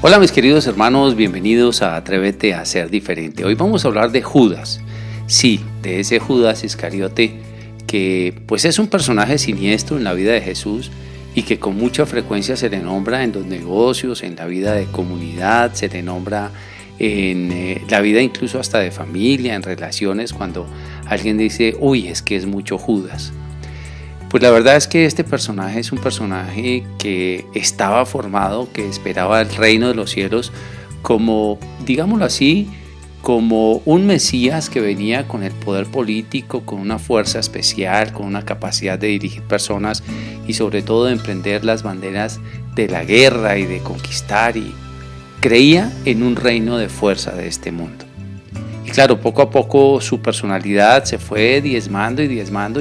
Hola mis queridos hermanos, bienvenidos a Atrévete a ser diferente. Hoy vamos a hablar de Judas. Sí, de ese Judas Iscariote que pues es un personaje siniestro en la vida de Jesús y que con mucha frecuencia se le nombra en los negocios, en la vida de comunidad, se le nombra en la vida incluso hasta de familia, en relaciones, cuando alguien dice, uy, es que es mucho Judas. Pues la verdad es que este personaje es un personaje que estaba formado, que esperaba el reino de los cielos como, digámoslo así, como un Mesías que venía con el poder político, con una fuerza especial, con una capacidad de dirigir personas y sobre todo de emprender las banderas de la guerra y de conquistar, y creía en un reino de fuerza de este mundo. Y claro, poco a poco su personalidad se fue diezmando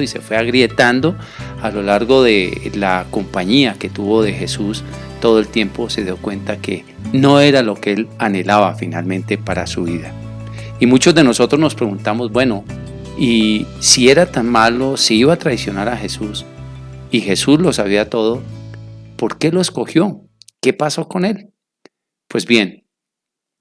y se fue agrietando a lo largo de la compañía que tuvo de Jesús. Todo el tiempo se dio cuenta que no era lo que él anhelaba finalmente para su vida. Y muchos de nosotros nos preguntamos, bueno, y si era tan malo, si iba a traicionar a Jesús y Jesús lo sabía todo, ¿por qué lo escogió? ¿Qué pasó con él? Pues bien,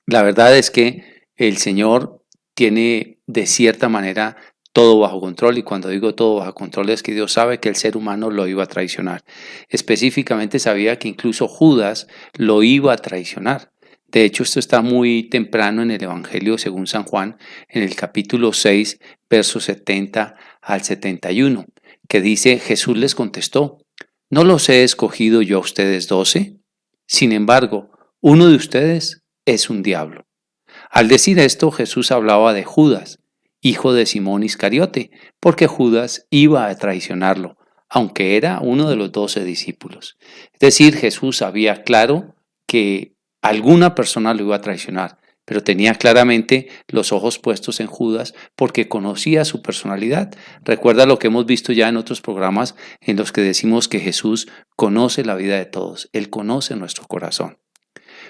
la verdad es que el Señor tiene de cierta manera todo bajo control, y cuando digo todo bajo control es que Dios sabe que el ser humano lo iba a traicionar. Específicamente sabía que incluso Judas lo iba a traicionar. De hecho, esto está muy temprano en el Evangelio según San Juan, en el capítulo 6, versos 70 al 71, que dice: Jesús les contestó, ¿no los he escogido yo a ustedes 12? Sin embargo, uno de ustedes es un diablo. Al decir esto, Jesús hablaba de Judas, hijo de Simón Iscariote, porque Judas iba a traicionarlo, aunque era uno de los 12 discípulos. Es decir, Jesús sabía claro que alguna persona lo iba a traicionar, pero tenía claramente los ojos puestos en Judas porque conocía su personalidad. Recuerda lo que hemos visto ya en otros programas en los que decimos que Jesús conoce la vida de todos, Él conoce nuestro corazón.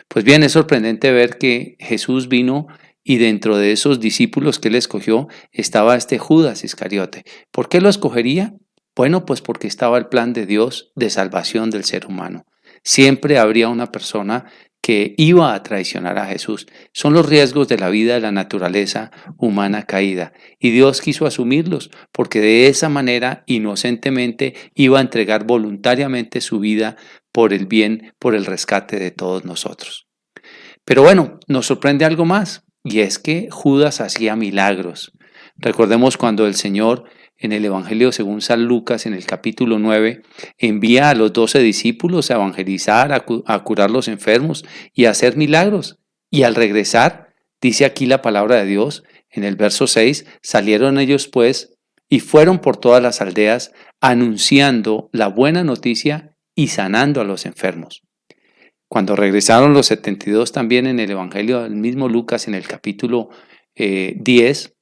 Pues bien, es sorprendente ver que Jesús vino y dentro de esos discípulos que él escogió estaba este Judas Iscariote. ¿Por qué lo escogería? Bueno, pues porque estaba el plan de Dios de salvación del ser humano. Siempre habría una persona que iba a traicionar a Jesús. Son los riesgos de la vida de la naturaleza humana caída. Y Dios quiso asumirlos porque de esa manera inocentemente iba a entregar voluntariamente su vida por el bien, por el rescate de todos nosotros. Pero bueno, nos sorprende algo más, y es que Judas hacía milagros. Recordemos cuando el Señor en el Evangelio según San Lucas, en el capítulo 9, envía a los 12 discípulos a evangelizar, a curar los enfermos y a hacer milagros. Y al regresar, dice aquí la palabra de Dios, en el verso 6, salieron ellos pues y fueron por todas las aldeas anunciando la buena noticia y sanando a los enfermos. Cuando regresaron los 72 también en el Evangelio del mismo Lucas, en el capítulo 10,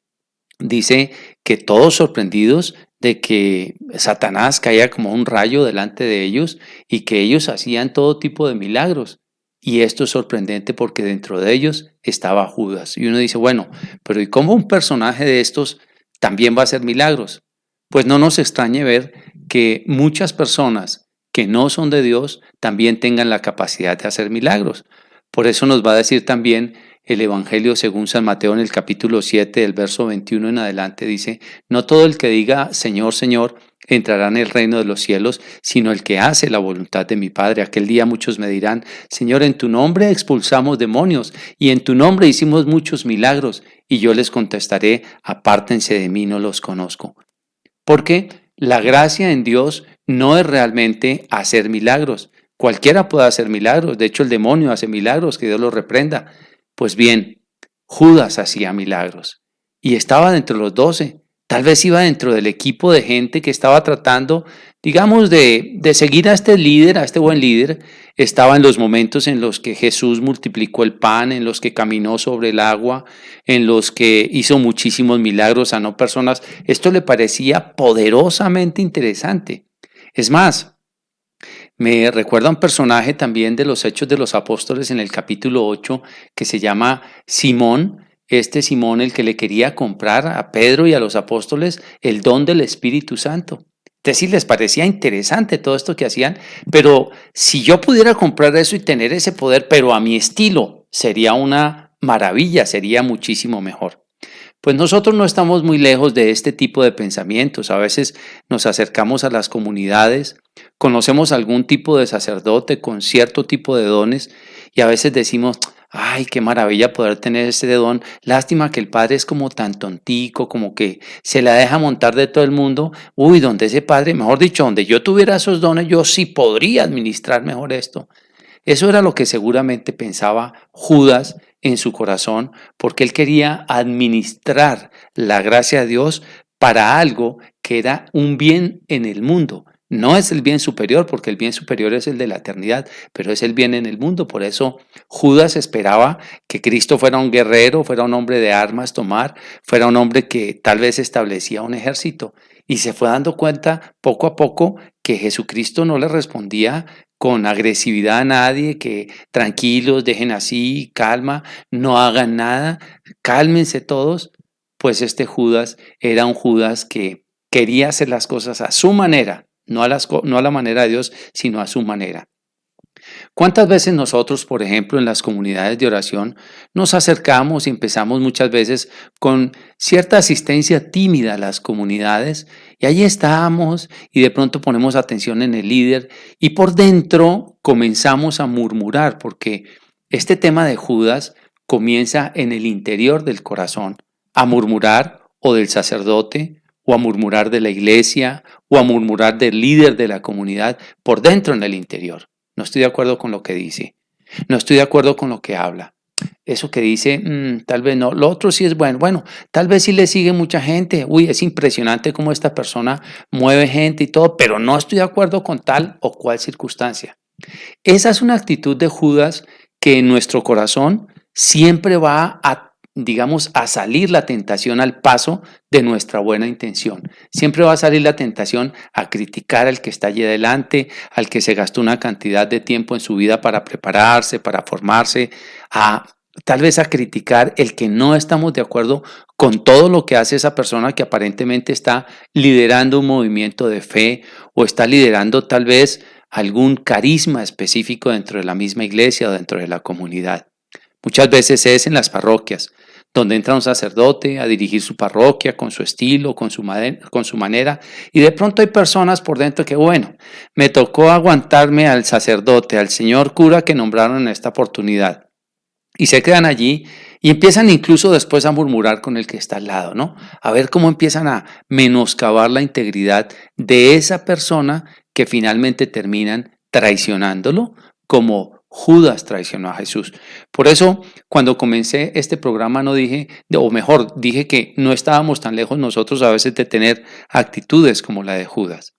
dice que todos sorprendidos de que Satanás caía como un rayo delante de ellos y que ellos hacían todo tipo de milagros. Y esto es sorprendente porque dentro de ellos estaba Judas. Y uno dice, bueno, pero ¿y cómo un personaje de estos también va a hacer milagros? Pues no nos extrañe ver que muchas personas que no son de Dios también tengan la capacidad de hacer milagros. Por eso nos va a decir también el Evangelio según San Mateo en el capítulo 7, del verso 21 en adelante, dice, no todo el que diga Señor, Señor, entrará en el reino de los cielos, sino el que hace la voluntad de mi Padre. Aquel día muchos me dirán, Señor, en tu nombre expulsamos demonios y en tu nombre hicimos muchos milagros. Y yo les contestaré, apártense de mí, no los conozco. Porque la gracia en Dios no es realmente hacer milagros. Cualquiera puede hacer milagros. De hecho, el demonio hace milagros, que Dios lo reprenda. Pues bien, Judas hacía milagros y estaba dentro de los 12. Tal vez iba dentro del equipo de gente que estaba tratando, digamos, de seguir a este líder, a este buen líder. Estaba en los momentos en los que Jesús multiplicó el pan, en los que caminó sobre el agua, en los que hizo muchísimos milagros, sanó personas. Esto le parecía poderosamente interesante. Es más, me recuerda un personaje también de los Hechos de los Apóstoles en el capítulo 8 que se llama Simón. Este Simón, el que le quería comprar a Pedro y a los apóstoles el don del Espíritu Santo. Es si les parecía interesante todo esto que hacían, pero si yo pudiera comprar eso y tener ese poder, pero a mi estilo, sería una maravilla, sería muchísimo mejor. Pues nosotros no estamos muy lejos de este tipo de pensamientos. A veces nos acercamos a las comunidades, conocemos algún tipo de sacerdote con cierto tipo de dones y a veces decimos, ay, qué maravilla poder tener ese don. Lástima que el padre es como tan tontico, como que se la deja montar de todo el mundo. Uy, donde ese padre, mejor dicho, donde yo tuviera esos dones, yo sí podría administrar mejor esto. Eso era lo que seguramente pensaba Judas en su corazón, porque él quería administrar la gracia de Dios para algo que era un bien en el mundo. No es el bien superior, porque el bien superior es el de la eternidad, pero es el bien en el mundo. Por eso Judas esperaba que Cristo fuera un guerrero, fuera un hombre de armas tomar, fuera un hombre que tal vez establecía un ejército. Y se fue dando cuenta poco a poco que Jesucristo no le respondía con agresividad a nadie, que tranquilos, dejen así, calma, no hagan nada, cálmense todos. Pues este Judas era un Judas que quería hacer las cosas a su manera, no a la manera de Dios, sino a su manera. ¿Cuántas veces nosotros, por ejemplo, en las comunidades de oración, nos acercamos y empezamos muchas veces con cierta asistencia tímida a las comunidades y ahí estamos y de pronto ponemos atención en el líder y por dentro comenzamos a murmurar porque este tema de Judas comienza en el interior del corazón, a murmurar o del sacerdote o a murmurar de la iglesia o a murmurar del líder de la comunidad por dentro en el interior. No estoy de acuerdo con lo que dice. No estoy de acuerdo con lo que habla. Eso que dice, tal vez no. Lo otro sí es bueno. Bueno, tal vez sí le sigue mucha gente. Uy, es impresionante cómo esta persona mueve gente y todo, pero no estoy de acuerdo con tal o cual circunstancia. Esa es una actitud de Judas que en nuestro corazón siempre va a, digamos, a salir la tentación al paso de nuestra buena intención. Siempre va a salir la tentación a criticar al que está allí adelante, al que se gastó una cantidad de tiempo en su vida para prepararse, para formarse, a tal vez a criticar el que no estamos de acuerdo con todo lo que hace esa persona que aparentemente está liderando un movimiento de fe o está liderando tal vez algún carisma específico dentro de la misma iglesia o dentro de la comunidad. Muchas veces es en las parroquias, donde entra un sacerdote a dirigir su parroquia con su estilo, con su manera, y de pronto hay personas por dentro que, bueno, me tocó aguantarme al sacerdote, al señor cura que nombraron en esta oportunidad. Y se quedan allí y empiezan incluso después a murmurar con el que está al lado, ¿no? A ver cómo empiezan a menoscabar la integridad de esa persona que finalmente terminan traicionándolo como Judas traicionó a Jesús. Por eso, cuando comencé este programa no dije, o mejor, dije que no estábamos tan lejos nosotros a veces de tener actitudes como la de Judas.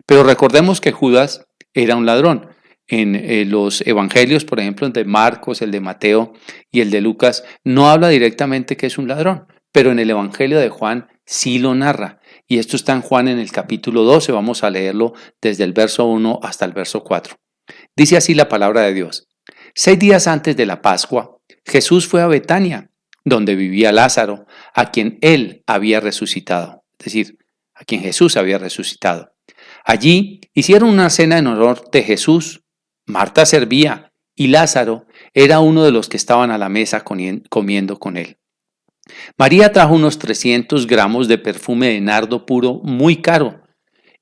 Pero recordemos que Judas era un ladrón. En los evangelios, por ejemplo, el de Marcos, el de Mateo y el de Lucas, no habla directamente que es un ladrón, pero en el evangelio de Juan sí lo narra. Y esto está en Juan en el capítulo 12, vamos a leerlo desde el verso 1 hasta el verso 4. Dice así la palabra de Dios. 6 días antes de la Pascua, Jesús fue a Betania, donde vivía Lázaro, a quien él había resucitado, es decir, a quien Jesús había resucitado. Allí hicieron una cena en honor de Jesús. Marta servía y Lázaro era uno de los que estaban a la mesa comiendo con él. María trajo unos 300 gramos de perfume de nardo puro muy caro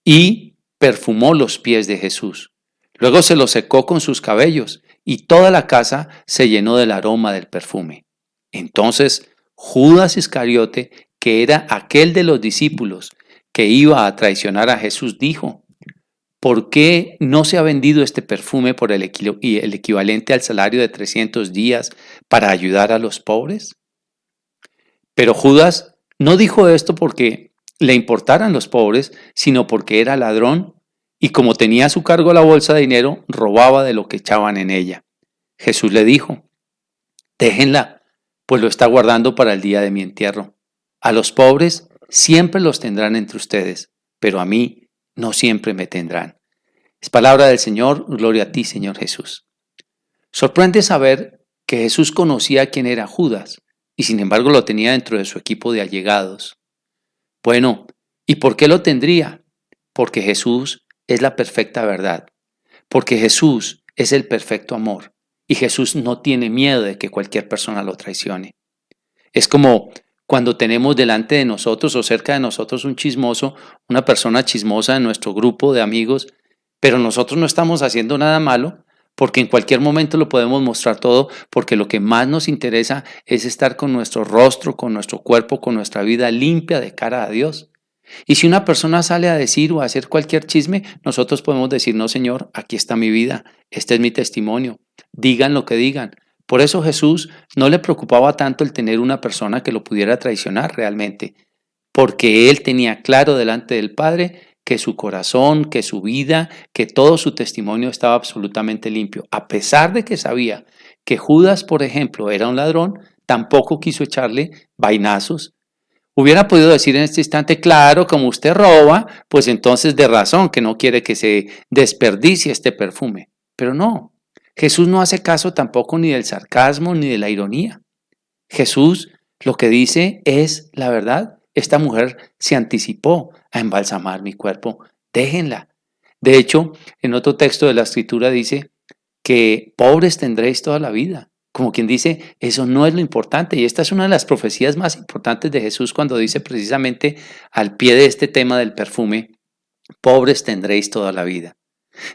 y perfumó los pies de Jesús. Luego se los secó con sus cabellos y toda la casa se llenó del aroma del perfume. Entonces Judas Iscariote, que era aquel de los discípulos que iba a traicionar a Jesús, dijo: ¿por qué no se ha vendido este perfume por el equivalente al salario de 300 días para ayudar a los pobres? Pero Judas no dijo esto porque le importaran los pobres, sino porque era ladrón y como tenía a su cargo la bolsa de dinero, robaba de lo que echaban en ella. Jesús le dijo: déjenla, pues lo está guardando para el día de mi entierro. A los pobres siempre los tendrán entre ustedes, pero a mí no siempre me tendrán. Es palabra del Señor, gloria a ti, Señor Jesús. Sorprende saber que Jesús conocía quién era Judas y sin embargo lo tenía dentro de su equipo de allegados. Bueno, ¿y por qué lo tendría? porque Jesús es la perfecta verdad, porque Jesús es el perfecto amor y Jesús no tiene miedo de que cualquier persona lo traicione. Es como cuando tenemos delante de nosotros o cerca de nosotros un chismoso, una persona chismosa en nuestro grupo de amigos, pero nosotros no estamos haciendo nada malo, porque en cualquier momento lo podemos mostrar todo, porque lo que más nos interesa es estar con nuestro rostro, con nuestro cuerpo, con nuestra vida limpia de cara a Dios. Y si una persona sale a decir o a hacer cualquier chisme, nosotros podemos decir, no, Señor, aquí está mi vida, este es mi testimonio, digan lo que digan. Por eso Jesús no le preocupaba tanto el tener una persona que lo pudiera traicionar realmente, porque él tenía claro delante del Padre que su corazón, que su vida, que todo su testimonio estaba absolutamente limpio. A pesar de que sabía que Judas, por ejemplo, era un ladrón, tampoco quiso echarle vainazos. Hubiera podido decir en este instante, claro, como usted roba, pues entonces de razón que no quiere que se desperdicie este perfume. Pero no, Jesús no hace caso tampoco ni del sarcasmo ni de la ironía. Jesús lo que dice es la verdad. Esta mujer se anticipó a embalsamar mi cuerpo. Déjenla. De hecho, en otro texto de la Escritura dice que pobres tendréis toda la vida. Como quien dice, eso no es lo importante. Y esta es una de las profecías más importantes de Jesús cuando dice precisamente al pie de este tema del perfume, pobres tendréis toda la vida.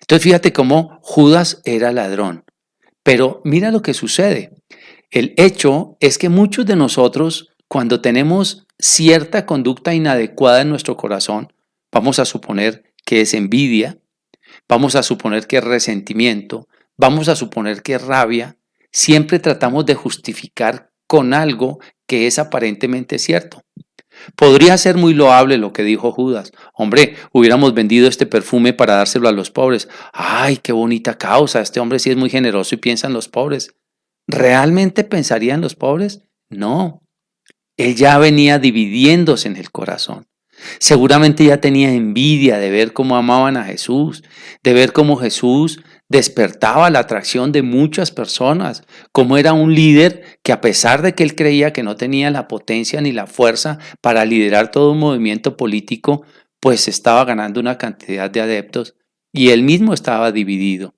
Entonces fíjate cómo Judas era ladrón. Pero mira lo que sucede. El hecho es que muchos de nosotros, cuando tenemos cierta conducta inadecuada en nuestro corazón, vamos a suponer que es envidia, vamos a suponer que es resentimiento, vamos a suponer que es rabia, siempre tratamos de justificar con algo que es aparentemente cierto. Podría ser muy loable lo que dijo Judas. Hombre, hubiéramos vendido este perfume para dárselo a los pobres. Ay, qué bonita causa. Este hombre sí es muy generoso y piensa en los pobres. ¿Realmente pensaría en los pobres? No. Él ya venía dividiéndose en el corazón. Seguramente ya tenía envidia de ver cómo amaban a Jesús, de ver cómo Jesús despertaba la atracción de muchas personas, cómo era un líder que a pesar de que él creía que no tenía la potencia ni la fuerza para liderar todo un movimiento político, pues estaba ganando una cantidad de adeptos y él mismo estaba dividido.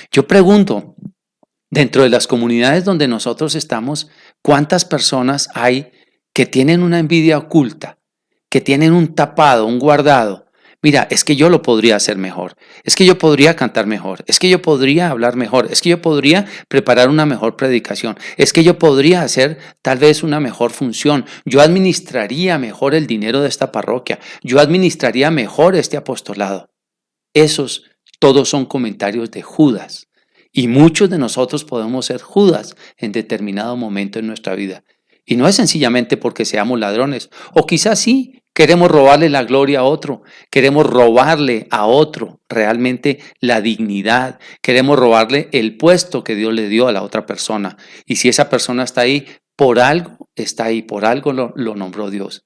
Yo pregunto, dentro de las comunidades donde nosotros estamos, ¿cuántas personas hay que tienen una envidia oculta, que tienen un tapado, un guardado? Mira, es que yo lo podría hacer mejor, es que yo podría cantar mejor, es que yo podría hablar mejor, es que yo podría preparar una mejor predicación, es que yo podría hacer tal vez una mejor función, yo administraría mejor el dinero de esta parroquia, yo administraría mejor este apostolado. Esos todos son comentarios de Judas. Y muchos de nosotros podemos ser Judas en determinado momento en nuestra vida. Y no es sencillamente porque seamos ladrones. O quizás sí, queremos robarle la gloria a otro. Queremos robarle a otro realmente la dignidad. Queremos robarle el puesto que Dios le dio a la otra persona. Y si esa persona está ahí, por algo está ahí, por algo lo nombró Dios.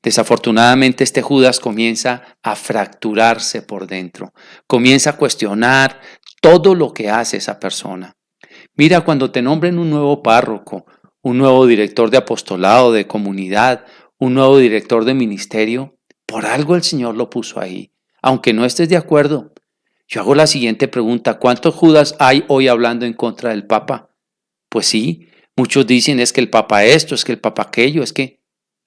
Desafortunadamente este Judas comienza a fracturarse por dentro, comienza a cuestionar todo lo que hace esa persona. Mira, cuando te nombren un nuevo párroco, un nuevo director de apostolado, de comunidad, un nuevo director de ministerio, por algo el Señor lo puso ahí, aunque no estés de acuerdo. Yo hago la siguiente pregunta, ¿cuántos Judas hay hoy hablando en contra del Papa? Pues sí, muchos dicen es que el Papa esto, es que el Papa aquello, es que,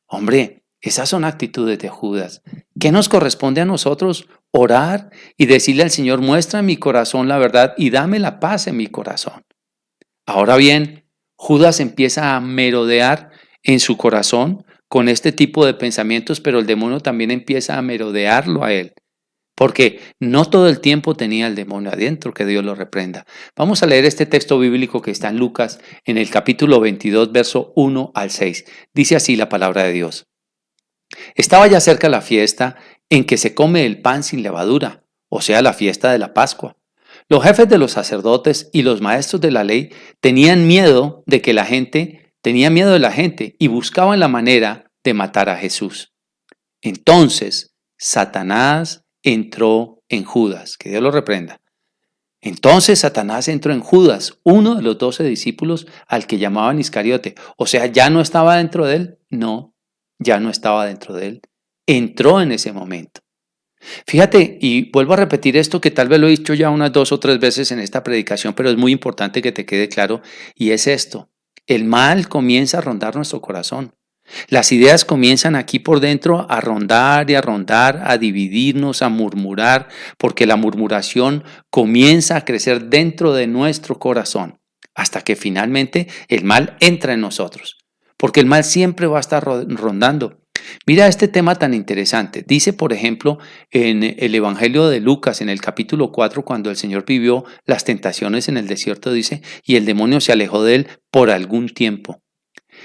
hombre, esas son actitudes de Judas. ¿Qué nos corresponde a nosotros? Orar y decirle al Señor, muestra en mi corazón la verdad y dame la paz en mi corazón. Ahora bien, Judas empieza a merodear en su corazón con este tipo de pensamientos, pero el demonio también empieza a merodearlo a él, porque no todo el tiempo tenía el demonio adentro, que Dios lo reprenda. Vamos a leer este texto bíblico que está en Lucas, en el capítulo 22, verso 1 al 6. Dice así la palabra de Dios. Estaba ya cerca la fiesta en que se come el pan sin levadura, o sea, la fiesta de la Pascua. Los jefes de los sacerdotes y los maestros de la ley tenían miedo de la gente y buscaban la manera de matar a Jesús. Entonces, Satanás entró en Judas, que Dios lo reprenda. Entonces Satanás entró en Judas, uno de los 12 discípulos al que llamaban Iscariote. O sea, ¿ya no estaba dentro de él? No, ya no estaba dentro de él. Entró en ese momento. Fíjate, y vuelvo a repetir esto que tal vez lo he dicho ya unas 2 o 3 veces en esta predicación, pero es muy importante que te quede claro, y es esto: el mal comienza a rondar nuestro corazón. Las ideas comienzan aquí por dentro a rondar, a dividirnos, a murmurar, porque la murmuración comienza a crecer dentro de nuestro corazón, hasta que finalmente el mal entra en nosotros, porque el mal siempre va a estar rondando. Mira este tema tan interesante. Dice, por ejemplo, en el Evangelio de Lucas, en el capítulo 4, cuando el Señor vivió las tentaciones en el desierto, dice, y el demonio se alejó de él por algún tiempo.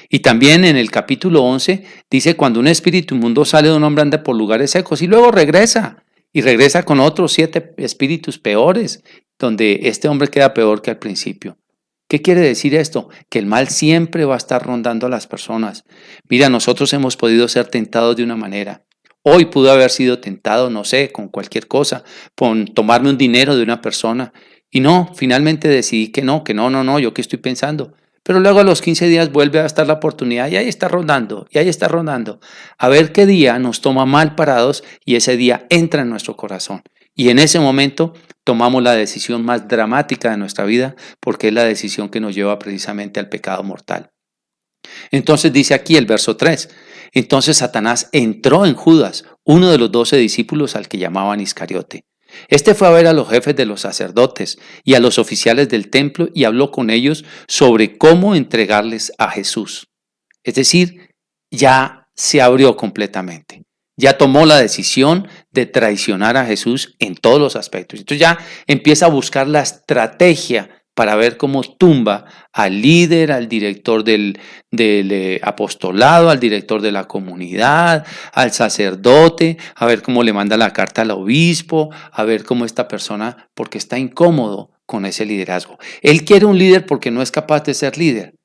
Y también en el capítulo 11 dice, cuando un espíritu inmundo sale de un hombre anda por lugares secos y luego regresa. Y regresa con otros 7 espíritus peores, donde este hombre queda peor que al principio. ¿Qué quiere decir esto? Que el mal siempre va a estar rondando a las personas. Mira, nosotros hemos podido ser tentados de una manera. Hoy pudo haber sido tentado, no sé, con cualquier cosa, con tomarme un dinero de una persona. Y no, finalmente decidí que no, no, yo qué estoy pensando. Pero luego a los 15 días vuelve a estar la oportunidad y ahí está rondando, y ahí está rondando. A ver qué día nos toma mal parados y ese día entra en nuestro corazón. Y en ese momento tomamos la decisión más dramática de nuestra vida porque es la decisión que nos lleva precisamente al pecado mortal. Entonces dice aquí el verso 3, entonces Satanás entró en Judas, uno de los 12 discípulos al que llamaban Iscariote. Este fue a ver a los jefes de los sacerdotes y a los oficiales del templo y habló con ellos sobre cómo entregarles a Jesús. Es decir, ya se abrió completamente. Ya tomó la decisión de traicionar a Jesús en todos los aspectos. Entonces ya empieza a buscar la estrategia para ver cómo tumba al líder, al director del apostolado, al director de la comunidad, al sacerdote, a ver cómo le manda la carta al obispo, a ver cómo esta persona, porque está incómodo con ese liderazgo. Él quiere un líder porque no es capaz de ser líder,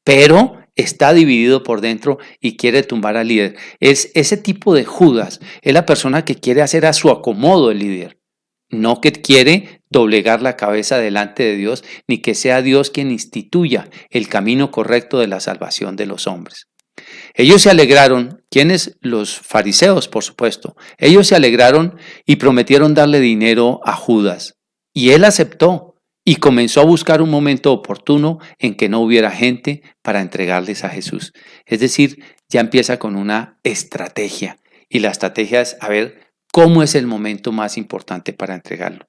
pero está dividido por dentro y quiere tumbar al líder. Es ese tipo de Judas, es la persona que quiere hacer a su acomodo el líder, no que quiere doblegar la cabeza delante de Dios, ni que sea Dios quien instituya el camino correcto de la salvación de los hombres. Ellos se alegraron, ¿quiénes? Los fariseos, por supuesto. Ellos se alegraron y prometieron darle dinero a Judas. Y él aceptó y comenzó a buscar un momento oportuno en que no hubiera gente para entregarles a Jesús. Es decir, ya empieza con una estrategia. Y la estrategia es a ver cómo es el momento más importante para entregarlo.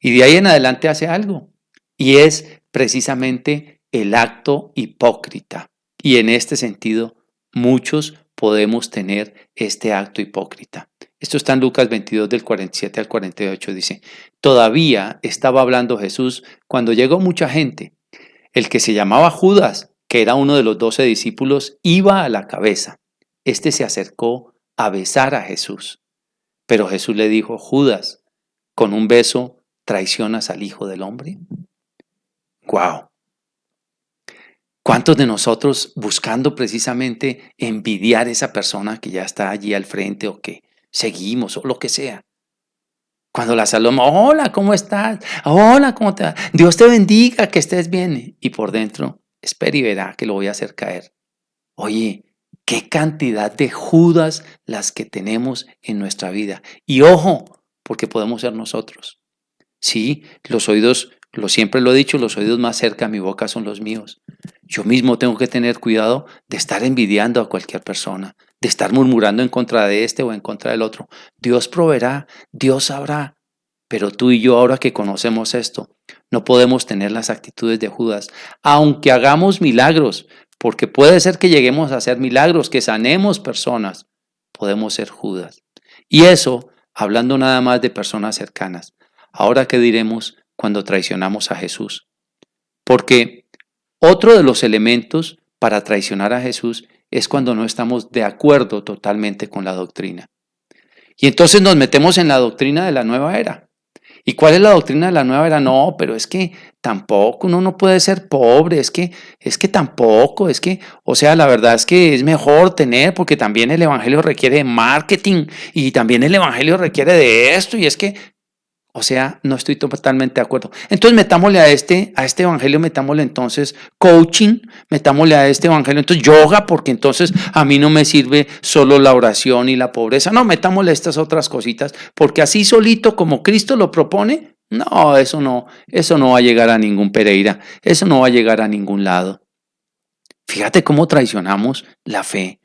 Y de ahí en adelante hace algo. Y es precisamente el acto hipócrita. Y en este sentido, muchos podemos tener este acto hipócrita. Esto está en Lucas 22 del 47 al 48. Dice, todavía estaba hablando Jesús cuando llegó mucha gente. El que se llamaba Judas, que era uno de los 12 discípulos, iba a la cabeza. Este se acercó a besar a Jesús. Pero Jesús le dijo, Judas, ¿con un beso traicionas al Hijo del Hombre? ¡Guau! ¿Cuántos de nosotros buscando precisamente envidiar a esa persona que ya está allí al frente o que seguimos o lo que sea? Cuando la saludamos, hola, ¿cómo estás? Hola, ¿cómo te va? Dios te bendiga, que estés bien. Y por dentro, espera y verá que lo voy a hacer caer. Oye, qué cantidad de Judas las que tenemos en nuestra vida. Y ojo, porque podemos ser nosotros. Sí, los oídos, siempre lo he dicho, los oídos más cerca a mi boca son los míos. Yo mismo tengo que tener cuidado de estar envidiando a cualquier persona, de estar murmurando en contra de este o en contra del otro. Dios proveerá, Dios sabrá. Pero tú y yo, ahora que conocemos esto, no podemos tener las actitudes de Judas, aunque hagamos milagros, porque puede ser que lleguemos a hacer milagros, que sanemos personas. Podemos ser Judas. Y eso, hablando nada más de personas cercanas. Ahora, ¿qué diremos cuando traicionamos a Jesús? Porque otro de los elementos para traicionar a Jesús es cuando no estamos de acuerdo totalmente con la doctrina. Y entonces nos metemos en la doctrina de la nueva era. ¿Y cuál es la doctrina de la nueva era? No, pero es que tampoco, uno no puede ser pobre, es que tampoco, o sea, la verdad es que es mejor tener, porque también el evangelio requiere de marketing y también el evangelio requiere de esto, y es que, O sea, no estoy totalmente de acuerdo. Entonces metámosle a este evangelio, metámosle entonces coaching, metámosle a este evangelio entonces yoga, porque entonces a mí no me sirve solo la oración y la pobreza. No, metámosle estas otras cositas, porque así solito como Cristo lo propone, no, eso no va a llegar a ningún Pereira, eso no va a llegar a ningún lado. Fíjate cómo traicionamos la fe.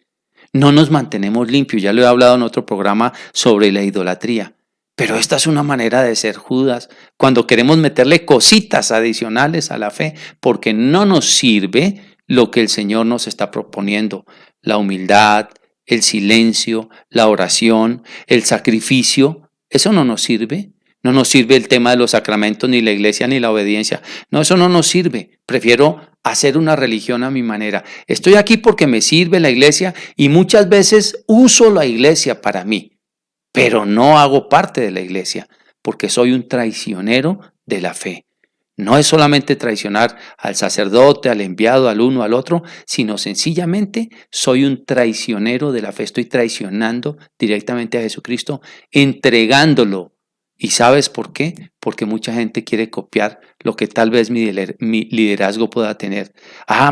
No nos mantenemos limpios, ya lo he hablado en otro programa sobre la idolatría. Pero esta es una manera de ser Judas, cuando queremos meterle cositas adicionales a la fe, porque no nos sirve lo que el Señor nos está proponiendo. La humildad, el silencio, la oración, el sacrificio, eso no nos sirve. No nos sirve el tema de los sacramentos, ni la iglesia, ni la obediencia. No, eso no nos sirve. Prefiero hacer una religión a mi manera. Estoy aquí porque me sirve la iglesia y muchas veces uso la iglesia para mí. Pero no hago parte de la iglesia, porque soy un traicionero de la fe. No es solamente traicionar al sacerdote, al enviado, al uno, al otro, sino sencillamente soy un traicionero de la fe. Estoy traicionando directamente a Jesucristo, entregándolo. ¿Y sabes por qué? Porque mucha gente quiere copiar lo que tal vez mi liderazgo pueda tener.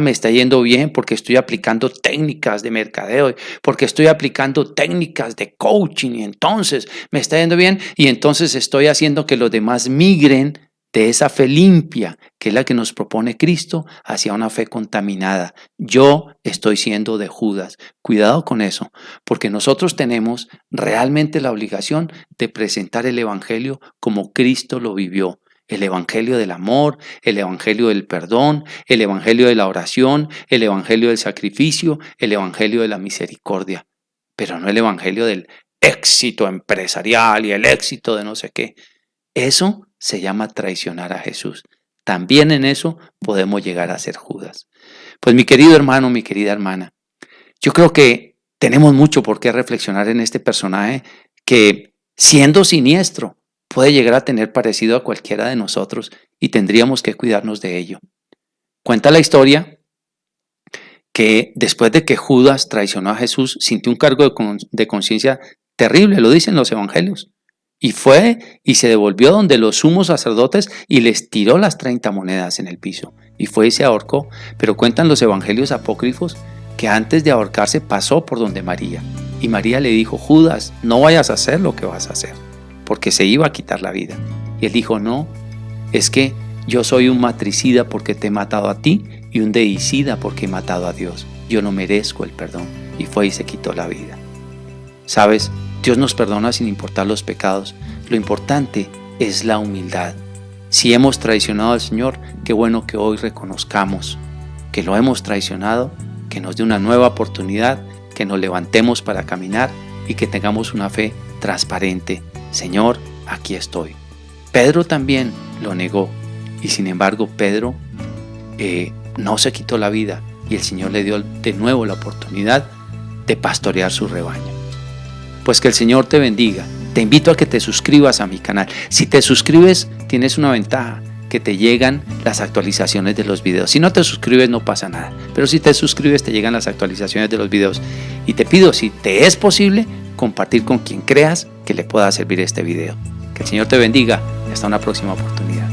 Me está yendo bien porque estoy aplicando técnicas de mercadeo, porque estoy aplicando técnicas de coaching y entonces me está yendo bien y entonces estoy haciendo que los demás migren de esa fe limpia, que es la que nos propone Cristo, hacia una fe contaminada. Yo estoy siendo de Judas. Cuidado con eso, porque nosotros tenemos realmente la obligación de presentar el Evangelio como Cristo lo vivió. El Evangelio del amor, el Evangelio del perdón, el Evangelio de la oración, el Evangelio del sacrificio, el Evangelio de la misericordia. Pero no el Evangelio del éxito empresarial y el éxito de no sé qué. Eso se llama traicionar a Jesús. También en eso podemos llegar a ser Judas. Pues mi querido hermano, mi querida hermana, yo creo que tenemos mucho por qué reflexionar en este personaje que, siendo siniestro, puede llegar a tener parecido a cualquiera de nosotros y tendríamos que cuidarnos de ello. Cuenta la historia que después de que Judas traicionó a Jesús, sintió un cargo de conciencia terrible, lo dicen los evangelios. Y fue y se devolvió donde los sumos sacerdotes y les tiró las 30 monedas en el piso. Y fue y se ahorcó. Pero cuentan los evangelios apócrifos que antes de ahorcarse pasó por donde María. Y María le dijo: Judas, no vayas a hacer lo que vas a hacer, porque se iba a quitar la vida. Y él dijo: no, es que yo soy un matricida porque te he matado a ti y un deicida porque he matado a Dios. Yo no merezco el perdón. Y fue y se quitó la vida. ¿Sabes? Dios nos perdona sin importar los pecados. Lo importante es la humildad. Si hemos traicionado al Señor, qué bueno que hoy reconozcamos que lo hemos traicionado, que nos dé una nueva oportunidad, que nos levantemos para caminar y que tengamos una fe transparente. Señor, aquí estoy. Pedro también lo negó y sin embargo Pedro no se quitó la vida y el Señor le dio de nuevo la oportunidad de pastorear su rebaño. Pues que el Señor te bendiga. Te invito a que te suscribas a mi canal. Si te suscribes, tienes una ventaja, que te llegan las actualizaciones de los videos. Si no te suscribes, no pasa nada. Pero si te suscribes, te llegan las actualizaciones de los videos. Y te pido, si te es posible, compartir con quien creas que le pueda servir este video. Que el Señor te bendiga y hasta una próxima oportunidad.